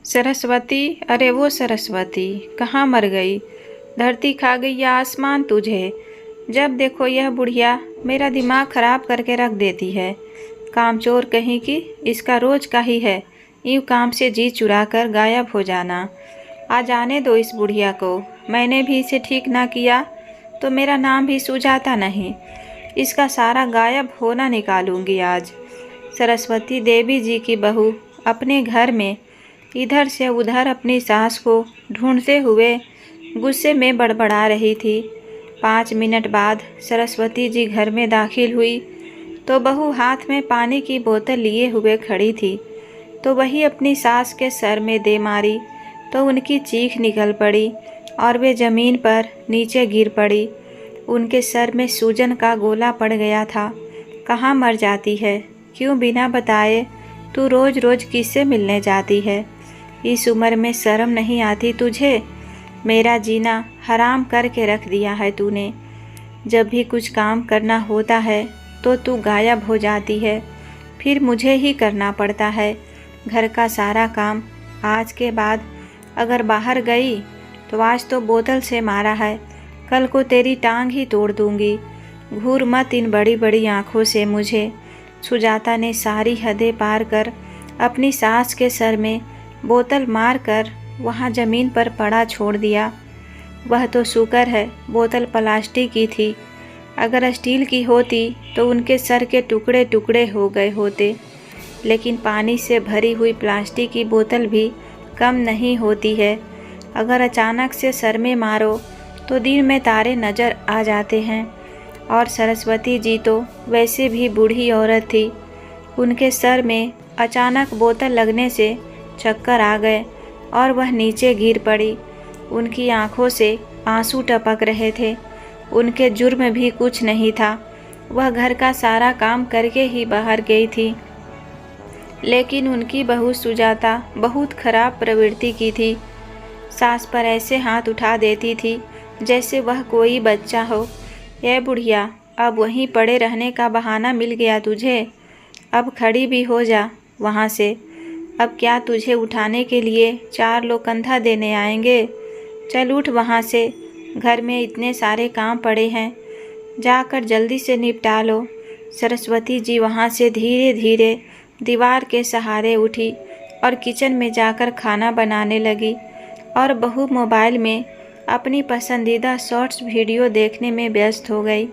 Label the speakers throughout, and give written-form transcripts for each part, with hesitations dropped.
Speaker 1: सरस्वती, अरे वो सरस्वती, कहाँ मर गई? धरती खा गई या आसमान तुझे? जब देखो यह बुढ़िया मेरा दिमाग खराब करके रख देती है। कामचोर कहीं की, इसका रोज का ही है यूँ काम से जी चुरा कर गायब हो जाना। आ जाने दो इस बुढ़िया को, मैंने भी इसे ठीक ना किया तो मेरा नाम भी सुझाता नहीं। इसका सारा गायब होना निकालूंगी आज। सरस्वती देवी जी की बहू अपने घर में इधर से उधर अपनी सास को ढूंढते हुए गुस्से में बड़बड़ा रही थी। 5 मिनट बाद सरस्वती जी घर में दाखिल हुई तो बहू हाथ में पानी की बोतल लिए हुए खड़ी थी। तो वही अपनी सास के सर में दे मारी तो उनकी चीख निकल पड़ी और वे ज़मीन पर नीचे गिर पड़ी। उनके सर में सूजन का गोला पड़ गया था। कहाँ मर जाती है? क्यों बिना बताए तू रोज़ रोज़ किससे मिलने जाती है? इस उम्र में शर्म नहीं आती तुझे? मेरा जीना हराम करके रख दिया है तूने। जब भी कुछ काम करना होता है तो तू गायब हो जाती है, फिर मुझे ही करना पड़ता है घर का सारा काम। आज के बाद अगर बाहर गई तो आज तो बोतल से मारा है, कल को तेरी टांग ही तोड़ दूंगी। घूर मत इन बड़ी बड़ी आँखों से मुझे। सुजाता ने सारी हदें पार कर अपनी सास के सर में बोतल मारकर वहाँ ज़मीन पर पड़ा छोड़ दिया। वह तो शुक्र है बोतल प्लास्टिक की थी, अगर स्टील की होती तो उनके सर के टुकड़े टुकड़े हो गए होते। लेकिन पानी से भरी हुई प्लास्टिक की बोतल भी कम नहीं होती है। अगर अचानक से सर में मारो तो दिन में तारे नज़र आ जाते हैं। और सरस्वती जी तो वैसे भी बूढ़ी औरत थी, उनके सर में अचानक बोतल लगने से चक्कर आ गए और वह नीचे गिर पड़ी। उनकी आंखों से आंसू टपक रहे थे। उनके जुर्म भी कुछ नहीं था, वह घर का सारा काम करके ही बाहर गई थी। लेकिन उनकी बहू सुजाता बहुत खराब प्रवृत्ति की थी। सास पर ऐसे हाथ उठा देती थी जैसे वह कोई बच्चा हो। ये बुढ़िया, अब वहीं पड़े रहने का बहाना मिल गया तुझे? अब खड़ी भी हो जा वहाँ से। अब क्या तुझे उठाने के लिए 4 लोग कंधा देने आएंगे? चल उठ वहाँ से, घर में इतने सारे काम पड़े हैं, जाकर जल्दी से निपटा लो। सरस्वती जी वहाँ से धीरे धीरे दीवार के सहारे उठी और किचन में जाकर खाना बनाने लगी। और बहू मोबाइल में अपनी पसंदीदा शॉर्ट्स वीडियो देखने में व्यस्त हो गई।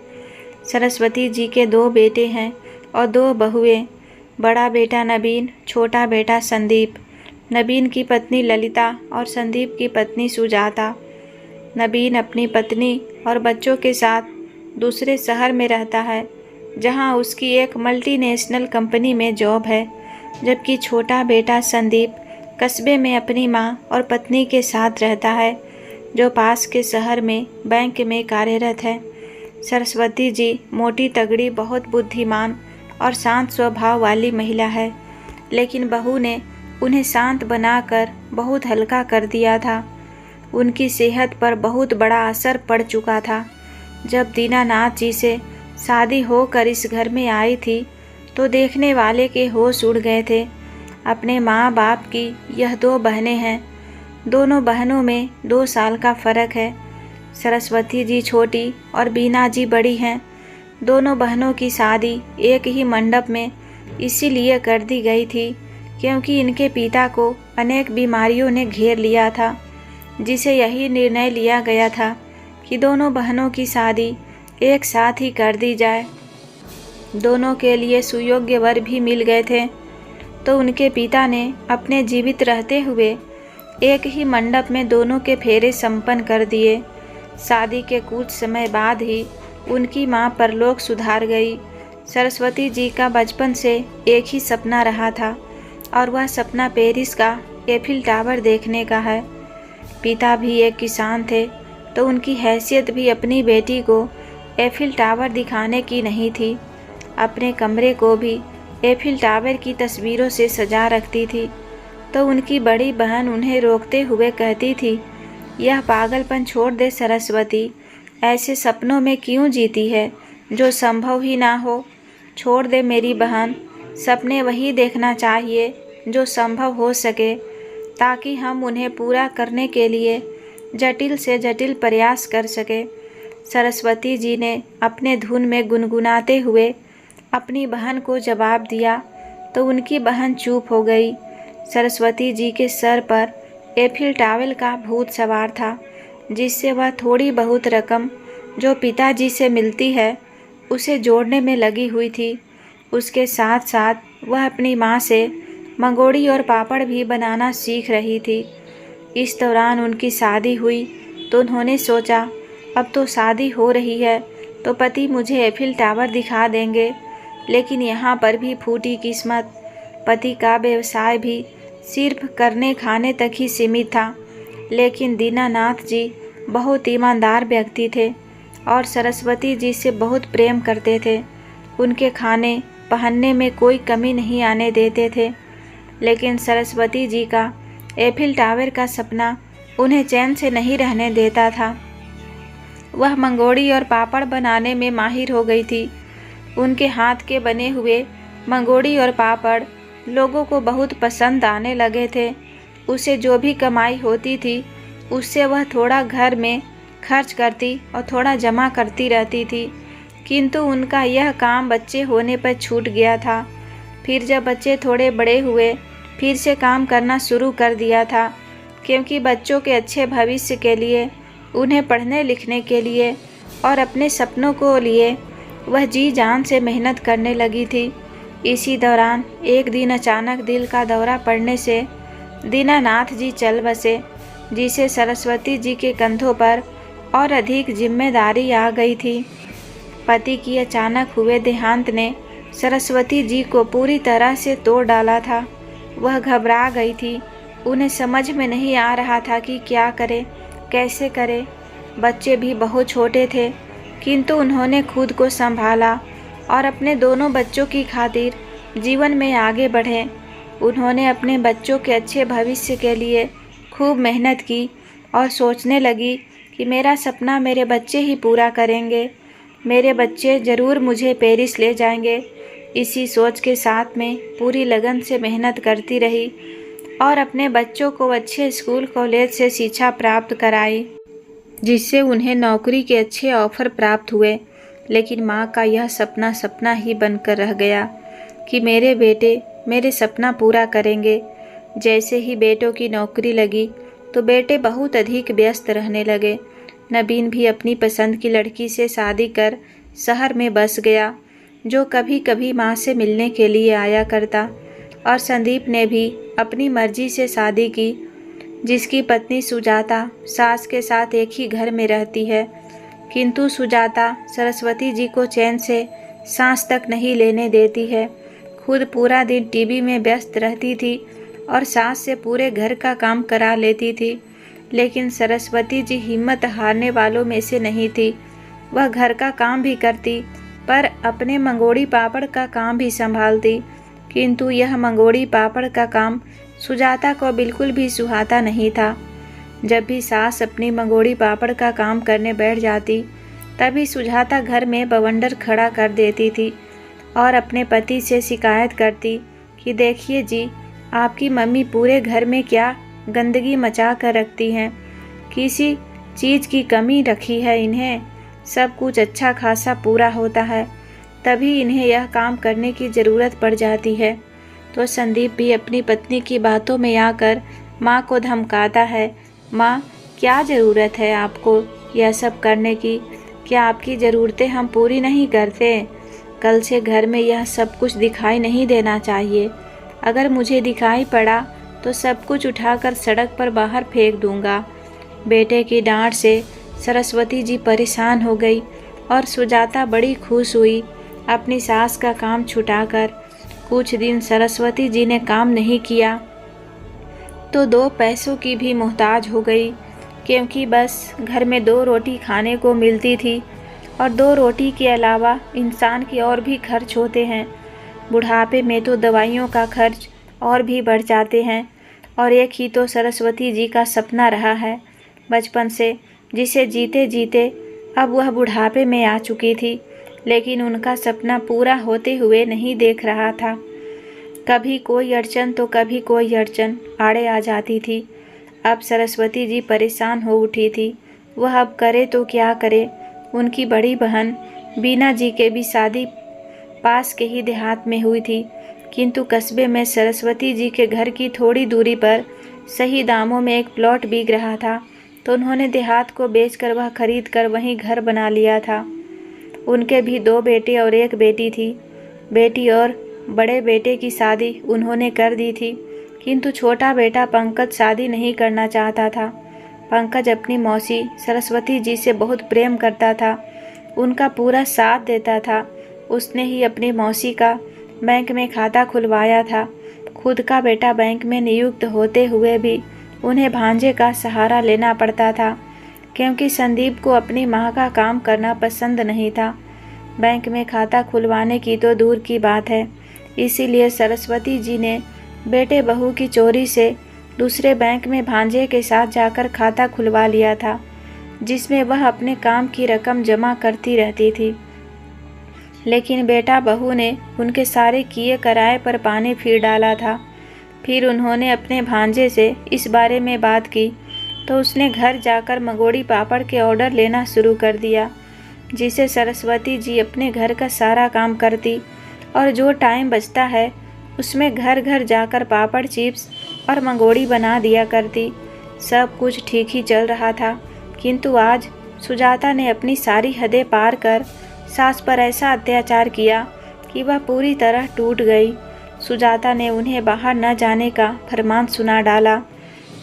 Speaker 1: सरस्वती जी के 2 बेटे हैं और 2 बहुएं। बड़ा बेटा नवीन, छोटा बेटा संदीप। नवीन की पत्नी ललिता और संदीप की पत्नी सुजाता। नवीन अपनी पत्नी और बच्चों के साथ दूसरे शहर में रहता है, जहां उसकी एक मल्टीनेशनल कंपनी में जॉब है, जबकि छोटा बेटा संदीप कस्बे में अपनी मां और पत्नी के साथ रहता है, जो पास के शहर में बैंक में कार्यरत है। सरस्वती जी मोटी तगड़ी, बहुत बुद्धिमान और शांत स्वभाव वाली महिला है, लेकिन बहू ने उन्हें शांत बनाकर बहुत हल्का कर दिया था। उनकी सेहत पर बहुत बड़ा असर पड़ चुका था। जब दीनानाथ जी से शादी होकर इस घर में आई थी तो देखने वाले के होश उड़ गए थे। अपने माँ बाप की यह 2 बहनें हैं। दोनों बहनों में 2 साल का फ़र्क है। सरस्वती जी छोटी और बीना जी बड़ी हैं। दोनों बहनों की शादी एक ही मंडप में इसीलिए कर दी गई थी क्योंकि इनके पिता को अनेक बीमारियों ने घेर लिया था, जिसे यही निर्णय लिया गया था कि दोनों बहनों की शादी एक साथ ही कर दी जाए। दोनों के लिए सुयोग्य वर भी मिल गए थे, तो उनके पिता ने अपने जीवित रहते हुए एक ही मंडप में दोनों के फेरे संपन्न कर दिए। शादी के कुछ समय बाद ही उनकी मां परलोक सुधार गई। सरस्वती जी का बचपन से एक ही सपना रहा था और वह सपना पेरिस का एफिल टावर देखने का है। पिता भी एक किसान थे, तो उनकी हैसियत भी अपनी बेटी को एफिल टावर दिखाने की नहीं थी। अपने कमरे को भी एफिल टावर की तस्वीरों से सजा रखती थी। तो उनकी बड़ी बहन उन्हें रोकते हुए कहती थी, यह पागलपन छोड़ दे सरस्वती, ऐसे सपनों में क्यों जीती है जो संभव ही ना हो। छोड़ दे मेरी बहन, सपने वही देखना चाहिए जो संभव हो सके। ताकि हम उन्हें पूरा करने के लिए जटिल से जटिल प्रयास कर सके। सरस्वती जी ने अपने धुन में गुनगुनाते हुए अपनी बहन को जवाब दिया तो उनकी बहन चुप हो गई। सरस्वती जी के सर पर एफिल टावर का भूत सवार था, जिससे वह थोड़ी बहुत रकम जो पिताजी से मिलती है उसे जोड़ने में लगी हुई थी। उसके साथ साथ वह अपनी माँ से मंगोड़ी और पापड़ भी बनाना सीख रही थी। इस दौरान उनकी शादी हुई तो उन्होंने सोचा अब तो शादी हो रही है तो पति मुझे एफिल टावर दिखा देंगे, लेकिन यहाँ पर भी फूटी किस्मत। पति का व्यवसाय भी सिर्फ करने खाने तक ही सीमित था, लेकिन दीनानाथ जी बहुत ईमानदार व्यक्ति थे और सरस्वती जी से बहुत प्रेम करते थे। उनके खाने पहनने में कोई कमी नहीं आने देते थे, लेकिन सरस्वती जी का एफिल टावर का सपना उन्हें चैन से नहीं रहने देता था। वह मंगोड़ी और पापड़ बनाने में माहिर हो गई थी। उनके हाथ के बने हुए मंगोड़ी और पापड़ लोगों को बहुत पसंद आने लगे थे। उसे जो भी कमाई होती थी उससे वह थोड़ा घर में खर्च करती और थोड़ा जमा करती रहती थी, किंतु उनका यह काम बच्चे होने पर छूट गया था। फिर जब बच्चे थोड़े बड़े हुए फिर से काम करना शुरू कर दिया था, क्योंकि बच्चों के अच्छे भविष्य के लिए, उन्हें पढ़ने लिखने के लिए और अपने सपनों को लिए वह जी जान से मेहनत करने लगी थी। इसी दौरान एक दिन अचानक दिल का दौरा पड़ने से दीनानाथ जी चल बसे, जिसे सरस्वती जी के कंधों पर और अधिक जिम्मेदारी आ गई थी। पति की अचानक हुए देहांत ने सरस्वती जी को पूरी तरह से तोड़ डाला था। वह घबरा गई थी। उन्हें समझ में नहीं आ रहा था कि क्या करे, कैसे करे। बच्चे भी बहुत छोटे थे, किंतु उन्होंने खुद को संभाला और अपने दोनों बच्चों की खातिर जीवन में आगे बढ़े। उन्होंने अपने बच्चों के अच्छे भविष्य के लिए खूब मेहनत की और सोचने लगी कि मेरा सपना मेरे बच्चे ही पूरा करेंगे, मेरे बच्चे ज़रूर मुझे पेरिस ले जाएंगे। इसी सोच के साथ में पूरी लगन से मेहनत करती रही और अपने बच्चों को अच्छे स्कूल कॉलेज से शिक्षा प्राप्त कराई, जिससे उन्हें नौकरी के अच्छे ऑफर प्राप्त हुए। लेकिन माँ का यह सपना सपना ही बनकर रह गया कि मेरे बेटे मेरे सपना पूरा करेंगे। जैसे ही बेटों की नौकरी लगी तो बेटे बहुत अधिक व्यस्त रहने लगे। नवीन भी अपनी पसंद की लड़की से शादी कर शहर में बस गया, जो कभी कभी माँ से मिलने के लिए आया करता। और संदीप ने भी अपनी मर्जी से शादी की, जिसकी पत्नी सुजाता सास के साथ एक ही घर में रहती है। किंतु सुजाता सरस्वती जी को चैन से सांस तक नहीं लेने देती है। खुद पूरा दिन टीवी में व्यस्त रहती थी और सास से पूरे घर का काम करा लेती थी, लेकिन सरस्वती जी हिम्मत हारने वालों में से नहीं थी। वह घर का काम भी करती पर अपने मंगोड़ी पापड़ का काम भी संभालती, किंतु यह मंगोड़ी पापड़ का काम सुजाता को बिल्कुल भी सुहाता नहीं था। जब भी सास अपनी मंगोड़ी पापड़ का काम करने बैठ जाती, तभी सुजाता घर में बवंडर खड़ा कर देती थी और अपने पति से शिकायत करती कि देखिए जी, आपकी मम्मी पूरे घर में क्या गंदगी मचा कर रखती हैं, किसी चीज़ की कमी रखी है इन्हें, सब कुछ अच्छा खासा पूरा होता है, तभी इन्हें यह काम करने की ज़रूरत पड़ जाती है। तो संदीप भी अपनी पत्नी की बातों में आकर माँ को धमकाता है, माँ क्या ज़रूरत है आपको यह सब करने की, क्या आपकी ज़रूरतें हम पूरी नहीं करते? कल से घर में यह सब कुछ दिखाई नहीं देना चाहिए, अगर मुझे दिखाई पड़ा तो सब कुछ उठाकर सड़क पर बाहर फेंक दूंगा। बेटे की डांट से सरस्वती जी परेशान हो गई और सुजाता बड़ी खुश हुई अपनी सास का काम छुटाकर। कुछ दिन सरस्वती जी ने काम नहीं किया तो 2 पैसों की भी मोहताज हो गई, क्योंकि बस घर में 2 रोटी खाने को मिलती थी और 2 रोटी के अलावा इंसान के और भी खर्च होते हैं। बुढ़ापे में तो दवाइयों का खर्च और भी बढ़ जाते हैं, और एक ही तो सरस्वती जी का सपना रहा है बचपन से, जिसे जीते जीते अब वह बुढ़ापे में आ चुकी थी, लेकिन उनका सपना पूरा होते हुए नहीं देख रहा था। कभी कोई अड़चन तो कभी कोई अड़चन आड़े आ जाती थी। अब सरस्वती जी परेशान हो उठी थी। वह अब करे तो क्या करे। उनकी बड़ी बहन बीना जी के भी शादी पास के ही देहात में हुई थी, किंतु कस्बे में सरस्वती जी के घर की थोड़ी दूरी पर सही दामों में एक प्लॉट बिक रहा था, तो उन्होंने देहात को बेचकर वह खरीद कर वहीं घर बना लिया था। उनके भी 2 बेटे और 1 बेटी थी। बेटी और बड़े बेटे की शादी उन्होंने कर दी थी, किंतु छोटा बेटा पंकज शादी नहीं करना चाहता था। पंकज अपनी मौसी सरस्वती जी से बहुत प्रेम करता था, उनका पूरा साथ देता था। उसने ही अपनी मौसी का बैंक में खाता खुलवाया था। खुद का बेटा बैंक में नियुक्त होते हुए भी उन्हें भांजे का सहारा लेना पड़ता था, क्योंकि संदीप को अपनी माँ का काम करना पसंद नहीं था। बैंक में खाता खुलवाने की तो दूर की बात है, इसीलिए सरस्वती जी ने बेटे बहू की चोरी से दूसरे बैंक में भांजे के साथ जाकर खाता खुलवा लिया था, जिसमें वह अपने काम की रकम जमा करती रहती थी। लेकिन बेटा बहू ने उनके सारे किए कराए पर पानी फिर डाला था। फिर उन्होंने अपने भांजे से इस बारे में बात की, तो उसने घर जाकर मंगोड़ी पापड़ के ऑर्डर लेना शुरू कर दिया, जिसे सरस्वती जी अपने घर का सारा काम करती, और जो टाइम बचता है उसमें घर घर जाकर पापड़, चिप्स और मंगोड़ी बना दिया करती। सब कुछ ठीक ही चल रहा था, किंतु आज सुजाता ने अपनी सारी हदें पार कर सास पर ऐसा अत्याचार किया कि वह पूरी तरह टूट गई। सुजाता ने उन्हें बाहर न जाने का फरमान सुना डाला।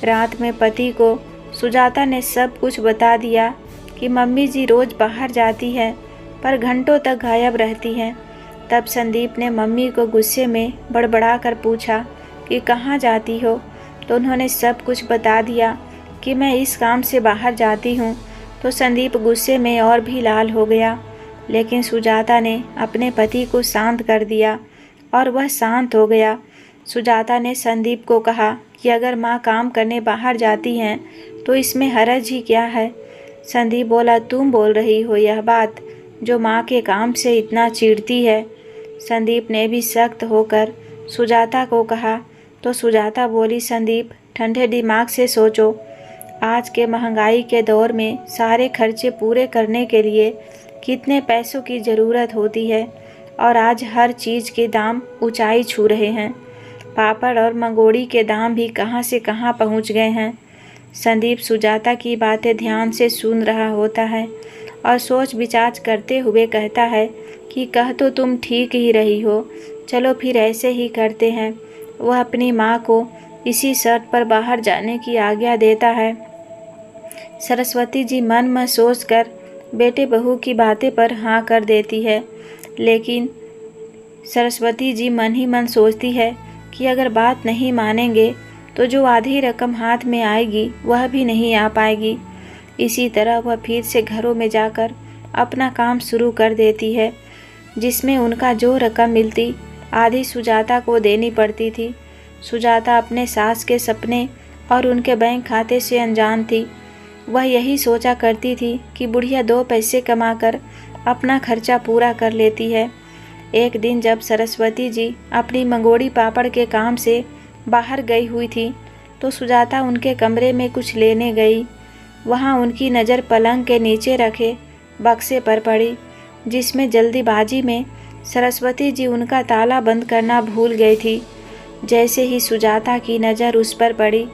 Speaker 1: रात में पति को सुजाता ने सब कुछ बता दिया कि मम्मी जी रोज़ बाहर जाती है, पर घंटों तक गायब रहती हैं। तब संदीप ने मम्मी को गुस्से में बड़बड़ा कर पूछा कि कहाँ जाती हो, तो उन्होंने सब कुछ बता दिया कि मैं इस काम से बाहर जाती हूँ। तो संदीप गुस्से में और भी लाल हो गया, लेकिन सुजाता ने अपने पति को शांत कर दिया और वह शांत हो गया। सुजाता ने संदीप को कहा कि अगर माँ काम करने बाहर जाती हैं तो इसमें हरज ही क्या है। संदीप बोला, तुम बोल रही हो यह बात जो माँ के काम से इतना चिढ़ती है। संदीप ने भी सख्त होकर सुजाता को कहा, तो सुजाता बोली, संदीप ठंडे दिमाग से सोचो, आज के महंगाई के दौर में सारे खर्चे पूरे करने के लिए कितने पैसों की ज़रूरत होती है, और आज हर चीज़ के दाम ऊंचाई छू रहे हैं। पापड़ और मंगोड़ी के दाम भी कहां से कहां पहुंच गए हैं। संदीप सुजाता की बातें ध्यान से सुन रहा होता है और सोच विचार करते हुए कहता है कि कह तो तुम ठीक ही रही हो, चलो फिर ऐसे ही करते हैं। वह अपनी माँ को इसी शर्त पर बाहर जाने की आज्ञा देता है। सरस्वती जी मन में सोच कर बेटे बहू की बातें पर हाँ कर देती है, लेकिन सरस्वती जी मन ही मन सोचती है कि अगर बात नहीं मानेंगे तो जो आधी रकम हाथ में आएगी वह भी नहीं आ पाएगी। इसी तरह वह फिर से घरों में जाकर अपना काम शुरू कर देती है, जिसमें उनका जो रकम मिलती आधी सुजाता को देनी पड़ती थी। सुजाता अपने सास के सपने और उनके बैंक खाते से अनजान थी। वह यही सोचा करती थी कि बुढ़िया 2 पैसे कमाकर अपना खर्चा पूरा कर लेती है। एक दिन जब सरस्वती जी अपनी मंगोड़ी पापड़ के काम से बाहर गई हुई थी, तो सुजाता उनके कमरे में कुछ लेने गई। वहाँ उनकी नज़र पलंग के नीचे रखे बक्से पर पड़ी, जिसमें जल्दीबाजी में सरस्वती जी उनका ताला बंद करना भूल गई थी। जैसे ही सुजाता की नज़र उस पर पड़ी,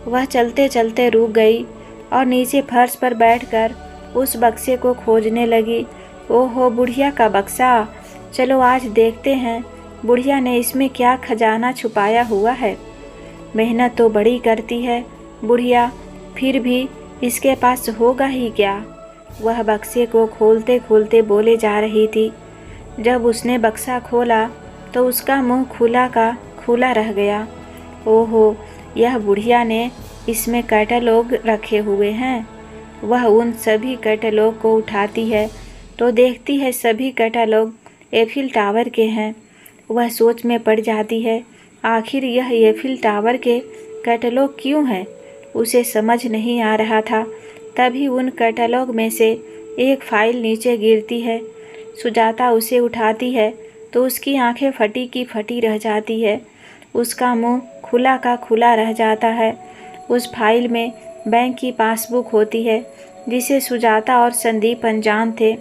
Speaker 1: वह चलते चलते रुक गई और नीचे फर्श पर बैठकर उस बक्से को खोजने लगी। ओहो, बुढ़िया का बक्सा, चलो आज देखते हैं बुढ़िया ने इसमें क्या खजाना छुपाया हुआ है। मेहनत तो बड़ी करती है बुढ़िया, फिर भी इसके पास होगा ही क्या। वह बक्से को खोलते खोलते बोले जा रही थी। जब उसने बक्सा खोला तो उसका मुंह खुला का खुला रह गया। ओहो, यह बुढ़िया ने इसमें कैटलॉग रखे हुए हैं। वह उन सभी कैटलॉग को उठाती है तो देखती है सभी कैटलॉग एफिल टावर के हैं। वह सोच में पड़ जाती है, आखिर यह एफिल टावर के कैटलॉग क्यों है, उसे समझ नहीं आ रहा था। तभी उन कैटलॉग में से एक फाइल नीचे गिरती है। सुजाता उसे उठाती है तो उसकी आंखें फटी की फटी रह जाती है। उसका मुंह खुला का खुला रह जाता है। उस फाइल में बैंक की पासबुक होती है जिसे सुजाता और संदीप अनजान थे।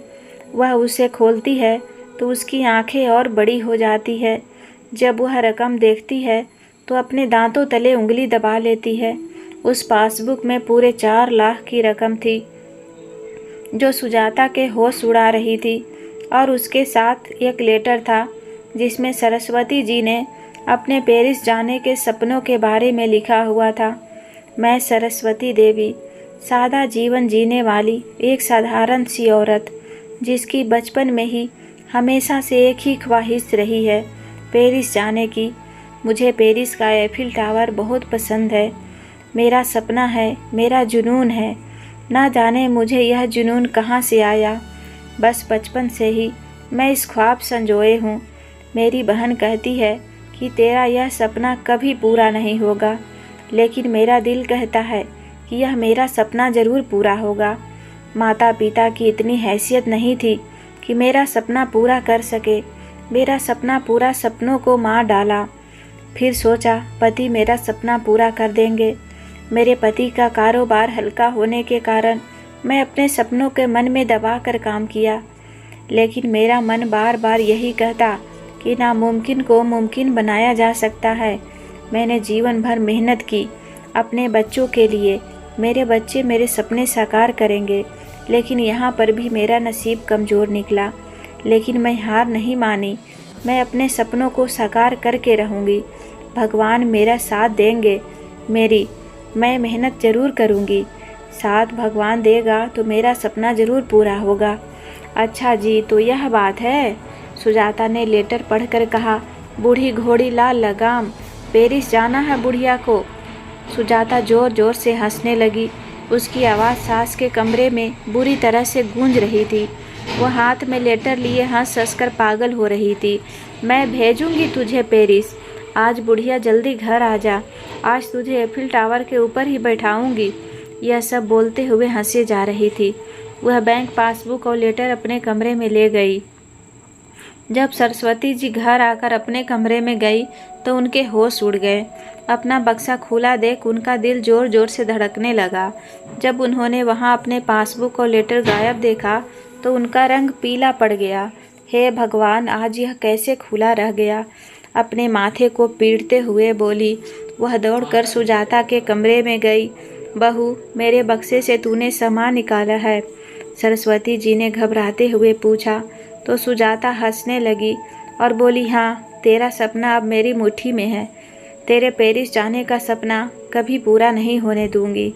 Speaker 1: वह उसे खोलती है तो उसकी आंखें और बड़ी हो जाती है। जब वह रकम देखती है तो अपने दांतों तले उंगली दबा लेती है। उस पासबुक में पूरे 4 लाख की रकम थी जो सुजाता के होश उड़ा रही थी, और उसके साथ एक लेटर था जिसमें सरस्वती जी ने अपने पेरिस जाने के सपनों के बारे में लिखा हुआ था। मैं सरस्वती देवी, सादा जीवन जीने वाली एक साधारण सी औरत, जिसकी बचपन में ही हमेशा से एक ही ख्वाहिश रही है, पेरिस जाने की। मुझे पेरिस का एफिल टावर बहुत पसंद है। मेरा सपना है, मेरा जुनून है। ना जाने मुझे यह जुनून कहाँ से आया। बस बचपन से ही मैं इस ख्वाब संजोए हूँ। मेरी बहन कहती है कि तेरा यह सपना कभी पूरा नहीं होगा, लेकिन मेरा दिल कहता है कि यह मेरा सपना ज़रूर पूरा होगा। माता पिता की इतनी हैसियत नहीं थी कि मेरा सपना पूरा कर सके। मेरा सपना पूरा सपनों को मार डाला। फिर सोचा पति मेरा सपना पूरा कर देंगे। मेरे पति का कारोबार हल्का होने के कारण मैं अपने सपनों के मन में दबा कर काम किया, लेकिन मेरा मन बार बार यही कहता कि नामुमकिन को मुमकिन बनाया जा सकता है। मैंने जीवन भर मेहनत की अपने बच्चों के लिए। मेरे बच्चे मेरे सपने साकार करेंगे, लेकिन यहाँ पर भी मेरा नसीब कमज़ोर निकला। लेकिन मैं हार नहीं मानी। मैं अपने सपनों को साकार करके रहूँगी। भगवान मेरा साथ देंगे। मैं मेहनत ज़रूर करूँगी। साथ भगवान देगा तो मेरा सपना ज़रूर पूरा होगा। अच्छा जी, तो यह बात है। सुजाता ने लेटर पढ़कर कहा। बूढ़ी घोड़ी लाल लगाम, पेरिस जाना है बुढ़िया को। सुजाता ज़ोर ज़ोर से हंसने लगी। उसकी आवाज़ सास के कमरे में बुरी तरह से गूंज रही थी। वह हाथ में लेटर लिए हंस हंस कर पागल हो रही थी। मैं भेजूंगी तुझे पेरिस। आज बुढ़िया जल्दी घर आ जा। आज तुझे एफिल टावर के ऊपर ही बैठाऊंगी। यह सब बोलते हुए हंसे जा रही थी। वह बैंक पासबुक और लेटर अपने कमरे में ले गई। जब सरस्वती जी घर आकर अपने कमरे में गई तो उनके होश उड़ गए। अपना बक्सा खुला देख उनका दिल ज़ोर ज़ोर से धड़कने लगा। जब उन्होंने वहां अपने पासबुक और लेटर गायब देखा तो उनका रंग पीला पड़ गया। हे भगवान, आज यह कैसे खुला रह गया। अपने माथे को पीटते हुए बोली। वह दौड़कर सुजाता के कमरे में गई। बहू, मेरे बक्से से तूने सामान निकाला है? सरस्वती जी ने घबराते हुए पूछा। तो सुजाता हंसने लगी और बोली, हाँ, तेरा सपना अब मेरी मुट्ठी में है। तेरे पेरिस जाने का सपना कभी पूरा नहीं होने दूंगी।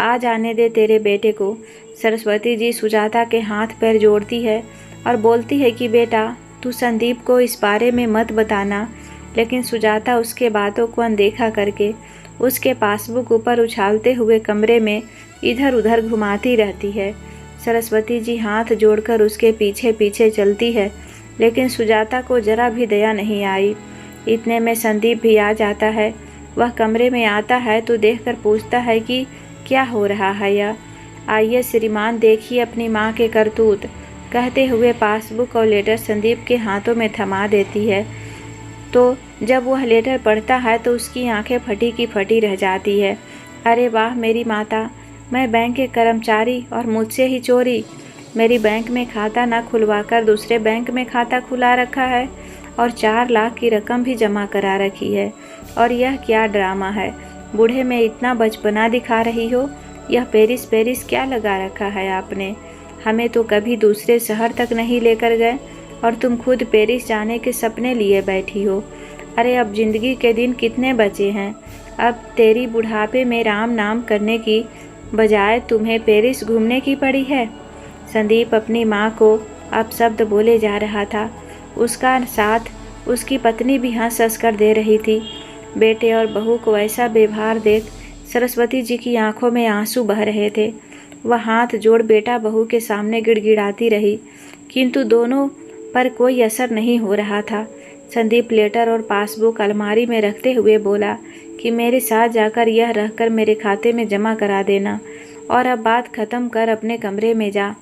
Speaker 1: आज आने दे तेरे बेटे को। सरस्वती जी सुजाता के हाथ पैर जोड़ती है और बोलती है कि बेटा, तू संदीप को इस बारे में मत बताना। लेकिन सुजाता उसके बातों को अनदेखा करके उसके पासबुक ऊपर उछालते हुए कमरे में इधर उधर घुमाती रहती है। सरस्वती जी हाथ जोड़कर उसके पीछे पीछे चलती है, लेकिन सुजाता को जरा भी दया नहीं आई। इतने में संदीप भी आ जाता है। वह कमरे में आता है तो देखकर पूछता है कि क्या हो रहा है यह। आइए श्रीमान, देखिए अपनी माँ के करतूत, कहते हुए पासबुक और लेटर संदीप के हाथों में थमा देती है। तो जब वह लेटर पढ़ता है तो उसकी आंखें फटी की फटी रह जाती है। अरे वाह मेरी माता, मैं बैंक के कर्मचारी और मुझसे ही चोरी। मेरी बैंक में खाता ना खुलवाकर दूसरे बैंक में खाता खुला रखा है और 4 लाख की रकम भी जमा करा रखी है। और यह क्या ड्रामा है। बूढ़े में इतना बचपना दिखा रही हो। यह पेरिस पेरिस क्या लगा रखा है आपने। हमें तो कभी दूसरे शहर तक नहीं लेकर गए और तुम खुद पेरिस जाने के सपने लिए बैठी हो। अरे अब जिंदगी के दिन कितने बचे हैं। अब तेरी बुढ़ापे में राम नाम करने की बजाय तुम्हें पेरिस घूमने की पड़ी है। संदीप अपनी माँ को अपशब्द बोले जा रहा था। उसका साथ उसकी पत्नी भी हंस हंस कर दे रही थी। बेटे और बहू को ऐसा व्यवहार देख सरस्वती जी की आंखों में आंसू बह रहे थे। वह हाथ जोड़ बेटा बहू के सामने गिड़गिड़ाती रही, किंतु दोनों पर कोई असर नहीं हो रहा था। संदीप लेटर और पासबुक अलमारी में रखते हुए बोला कि मेरे साथ जाकर यह रखकर मेरे खाते में जमा करा देना और अब बात ख़त्म कर अपने कमरे में जा।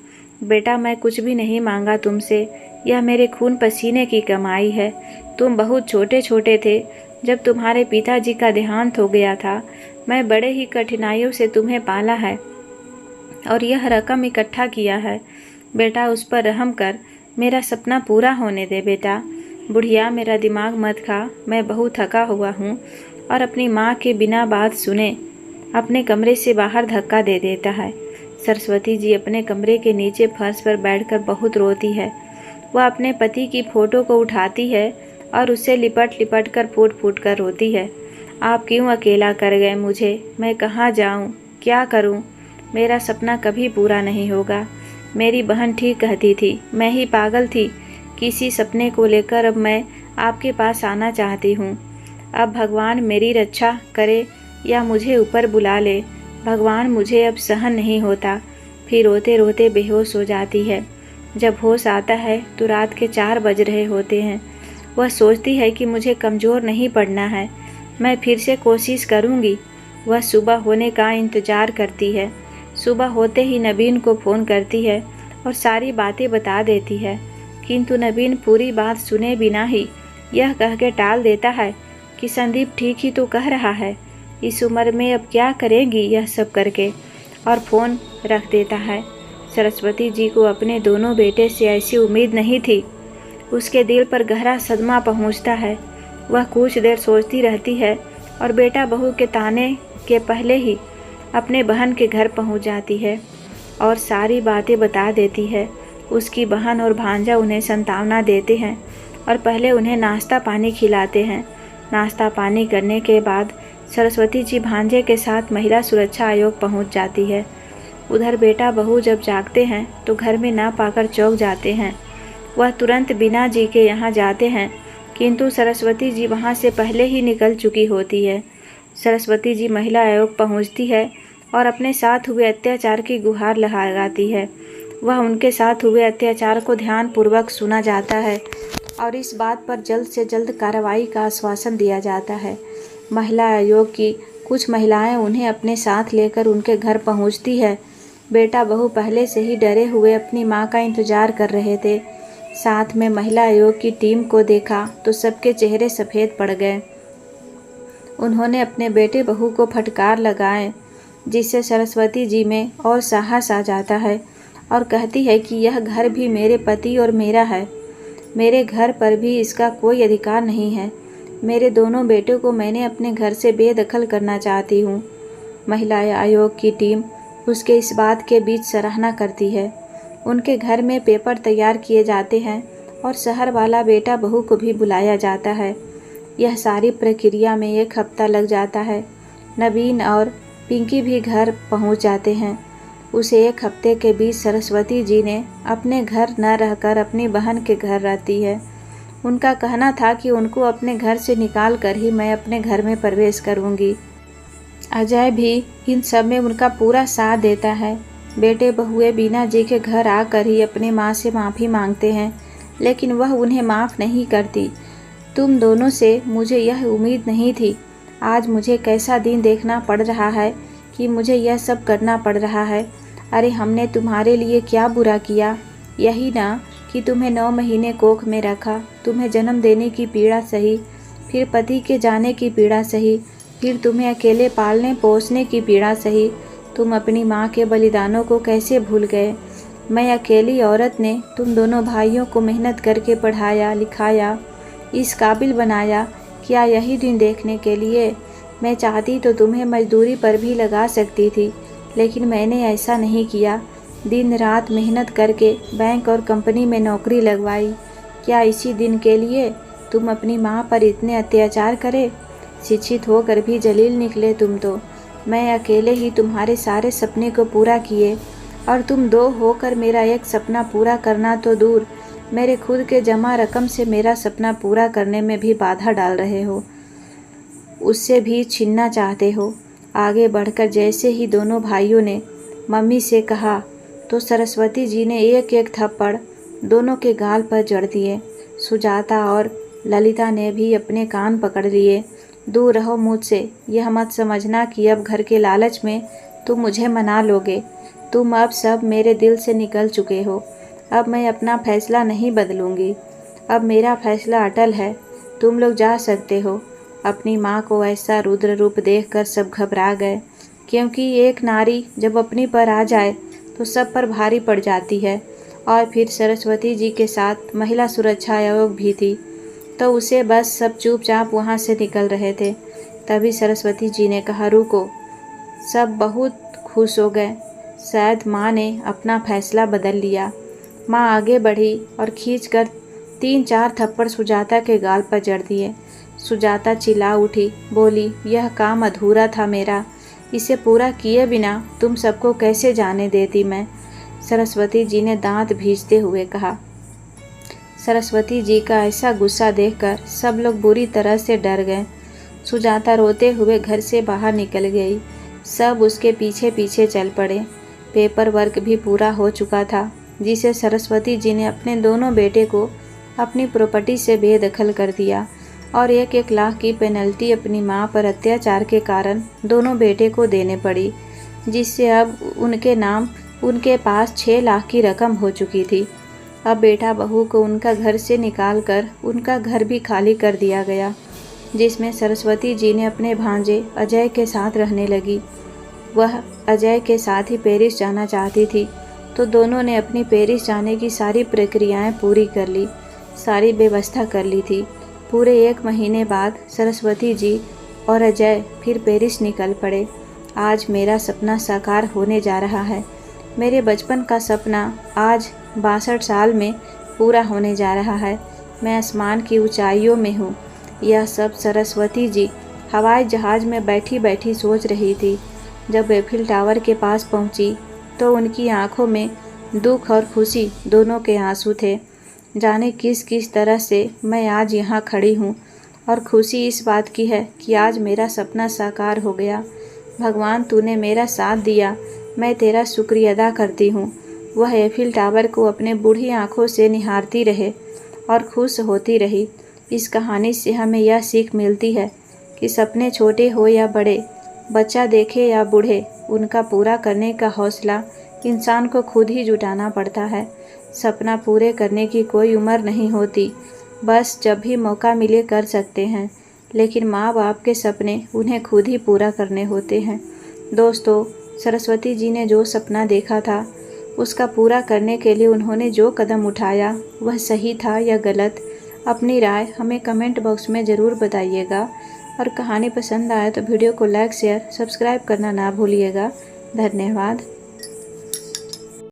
Speaker 1: बेटा, मैं कुछ भी नहीं मांगा तुमसे। यह मेरे खून पसीने की कमाई है। तुम बहुत छोटे छोटे थे जब तुम्हारे पिताजी का देहांत हो गया था, मैं बड़े ही कठिनाइयों से तुम्हें पाला है और यह रकम इकट्ठा किया है। बेटा, उस पर रहम कर, मेरा सपना पूरा होने दे बेटा। बुढ़िया, मेरा दिमाग मत खा, मैं बहुत थका हुआ हूँ। और अपनी माँ के बिना बात सुने अपने कमरे से बाहर धक्का दे देता है। सरस्वती जी अपने कमरे के नीचे फर्श पर बैठकर बहुत रोती है। वह अपने पति की फ़ोटो को उठाती है और उससे लिपट लिपट कर फूट फूट कर रोती है। आप क्यों अकेला कर गए मुझे? मैं कहाँ जाऊँ, क्या करूँ? मेरा सपना कभी पूरा नहीं होगा। मेरी बहन ठीक कहती थी, मैं ही पागल थी। किसी सपने को लेकर अब मैं आपके पास आना चाहती हूँ। अब भगवान मेरी रक्षा करे या मुझे ऊपर बुला ले। भगवान, मुझे अब सहन नहीं होता। फिर रोते रोते बेहोश हो जाती है। जब होश आता है तो रात के 4 बज रहे होते हैं। वह सोचती है कि मुझे कमज़ोर नहीं पड़ना है, मैं फिर से कोशिश करूँगी। वह सुबह होने का इंतज़ार करती है। सुबह होते ही नवीन को फ़ोन करती है और सारी बातें बता देती है, किंतु नवीन पूरी बात सुने बिना ही यह कह के टाल देता है कि संदीप ठीक ही तो कह रहा है, इस उम्र में अब क्या करेंगी यह सब करके, और फ़ोन रख देता है। सरस्वती जी को अपने दोनों बेटे से ऐसी उम्मीद नहीं थी। उसके दिल पर गहरा सदमा पहुंचता है। वह कुछ देर सोचती रहती है और बेटा बहू के ताने के पहले ही अपने बहन के घर पहुंच जाती है और सारी बातें बता देती है। उसकी बहन और भांजा उन्हें सांत्वना देते हैं और पहले उन्हें नाश्ता पानी खिलाते हैं। नाश्ता पानी करने के बाद सरस्वती जी भांजे के साथ महिला सुरक्षा आयोग पहुंच जाती है। उधर बेटा बहू जब जागते हैं तो घर में ना पाकर चौंक जाते हैं। वह तुरंत बीना जी के यहाँ जाते हैं, किंतु सरस्वती जी वहाँ से पहले ही निकल चुकी होती है। सरस्वती जी महिला आयोग पहुँचती है और अपने साथ हुए अत्याचार की गुहार लगाती है। वह उनके साथ हुए अत्याचार को ध्यानपूर्वक सुना जाता है और इस बात पर जल्द से जल्द कार्रवाई का आश्वासन दिया जाता है। महिला आयोग की कुछ महिलाएं उन्हें अपने साथ लेकर उनके घर पहुंचती है। बेटा बहू पहले से ही डरे हुए अपनी मां का इंतजार कर रहे थे। साथ में महिला आयोग की टीम को देखा तो सबके चेहरे सफ़ेद पड़ गए। उन्होंने अपने बेटे बहू को फटकार लगाए, जिससे सरस्वती जी में और साहस आ जाता है और कहती है कि यह घर भी मेरे पति और मेरा है। मेरे घर पर भी इसका कोई अधिकार नहीं है। मेरे दोनों बेटों को मैंने अपने घर से बेदखल करना चाहती हूँ। महिला आयोग की टीम उसके इस बात के बीच सराहना करती है। उनके घर में पेपर तैयार किए जाते हैं और शहर वाला बेटा बहू को भी बुलाया जाता है। यह सारी प्रक्रिया में 1 हफ्ता लग जाता है। नवीन और पिंकी भी घर पहुंच जाते हैं। उस 1 हफ्ते के बीच सरस्वती जी ने अपने घर न रहकर अपनी बहन के घर रहती है। उनका कहना था कि उनको अपने घर से निकाल कर ही मैं अपने घर में प्रवेश करूंगी। अजय भी इन सब में उनका पूरा साथ देता है। बेटे बहुए बीना जी के घर आकर ही अपने माँ से माफ़ी मांगते हैं, लेकिन वह उन्हें माफ़ नहीं करती। तुम दोनों से मुझे यह उम्मीद नहीं थी। आज मुझे कैसा दिन देखना पड़ रहा है कि मुझे यह सब करना पड़ रहा है। अरे हमने तुम्हारे लिए क्या बुरा किया? यही ना कि तुम्हें 9 महीने कोख में रखा, तुम्हें जन्म देने की पीड़ा सही, फिर पति के जाने की पीड़ा सही, फिर तुम्हें अकेले पालने पोसने की पीड़ा सही। तुम अपनी माँ के बलिदानों को कैसे भूल गए? मैं अकेली औरत ने तुम दोनों भाइयों को मेहनत करके पढ़ाया लिखाया, इस काबिल बनाया। क्या यही दिन देखने के लिए? मैं चाहती तो तुम्हें मजदूरी पर भी लगा सकती थी, लेकिन मैंने ऐसा नहीं किया। दिन रात मेहनत करके बैंक और कंपनी में नौकरी लगवाई। क्या इसी दिन के लिए तुम अपनी माँ पर इतने अत्याचार करे? शिक्षित होकर भी जलील निकले तुम तो। मैं अकेले ही तुम्हारे सारे सपने को पूरा किए और तुम 2 होकर मेरा एक सपना पूरा करना तो दूर, मेरे खुद के जमा रकम से मेरा सपना पूरा करने में भी बाधा डाल रहे हो, उससे भी छीनना चाहते हो। आगे बढ़कर जैसे ही दोनों भाइयों ने मम्मी से कहा तो सरस्वती जी ने एक एक थप्पड़ दोनों के गाल पर जड़ दिए। सुजाता और ललिता ने भी अपने कान पकड़ लिए। दूर रहो मुझसे, यह मत समझना कि अब घर के लालच में तुम मुझे मना लोगे। तुम अब सब मेरे दिल से निकल चुके हो। अब मैं अपना फैसला नहीं बदलूंगी। अब मेरा फैसला अटल है। तुम लोग जा सकते हो। अपनी माँ को ऐसा रुद्र रूप देखकर सब घबरा गए, क्योंकि एक नारी जब अपनी पर आ जाए तो सब पर भारी पड़ जाती है। और फिर सरस्वती जी के साथ महिला सुरक्षा आयोग भी थी, तो उसे बस सब चुपचाप वहाँ से निकल रहे थे। तभी सरस्वती जी ने कहा, रुको। सब बहुत खुश हो गए, शायद माँ ने अपना फैसला बदल लिया। माँ आगे बढ़ी और खींचकर 3-4 थप्पड़ सुजाता के गाल पर जड़ दिए। सुजाता चिल्ला उठी, बोली, यह काम अधूरा था मेरा, इसे पूरा किए बिना तुम सबको कैसे जाने देती मैं। सरस्वती जी ने दांत भींचते हुए कहा। सरस्वती जी का ऐसा गुस्सा देखकर सब लोग बुरी तरह से डर गए। सुजाता रोते हुए घर से बाहर निकल गई। सब उसके पीछे पीछे चल पड़े। पेपर वर्क भी पूरा हो चुका था, जिसे सरस्वती जी ने अपने दोनों बेटे को अपनी प्रॉपर्टी से बेदखल कर दिया और 1-1 लाख की पेनल्टी अपनी मां पर अत्याचार के कारण दोनों बेटे को देने पड़ी, जिससे अब उनके नाम उनके पास 6 लाख की रकम हो चुकी थी। अब बेटा बहू को उनका घर से निकालकर उनका घर भी खाली कर दिया गया, जिसमें सरस्वती जी ने अपने भांजे अजय के साथ रहने लगी। वह अजय के साथ ही पेरिस जाना चाहती थी, तो दोनों ने अपनी पेरिस जाने की सारी प्रक्रियाएं पूरी कर ली, सारी व्यवस्था कर ली थी। पूरे 1 महीने बाद सरस्वती जी और अजय फिर पेरिस निकल पड़े। आज मेरा सपना साकार होने जा रहा है। मेरे बचपन का सपना आज 62 साल में पूरा होने जा रहा है। मैं आसमान की ऊंचाइयों में हूँ। यह सब सरस्वती जी हवाई जहाज़ में बैठी बैठी सोच रही थी। जब एफिल टावर के पास पहुँची तो उनकी आंखों में दुख और खुशी दोनों के आंसू थे। जाने किस किस तरह से मैं आज यहाँ खड़ी हूँ, और खुशी इस बात की है कि आज मेरा सपना साकार हो गया। भगवान, तूने मेरा साथ दिया, मैं तेरा शुक्रिया अदा करती हूँ। वह एफिल टावर को अपने बूढ़ी आंखों से निहारती रहे और खुश होती रही। इस कहानी से हमें यह सीख मिलती है कि सपने छोटे हो या बड़े, बच्चा देखे या बूढ़े, उनका पूरा करने का हौसला इंसान को खुद ही जुटाना पड़ता है। सपना पूरे करने की कोई उम्र नहीं होती, बस जब भी मौका मिले कर सकते हैं, लेकिन माँ बाप के सपने उन्हें खुद ही पूरा करने होते हैं। दोस्तों, सरस्वती जी ने जो सपना देखा था उसका पूरा करने के लिए उन्होंने जो कदम उठाया वह सही था या गलत, अपनी राय हमें कमेंट बॉक्स में ज़रूर बताइएगा। और कहानी पसंद आए तो वीडियो को लाइक, शेयर, सब्सक्राइब करना ना भूलिएगा। धन्यवाद।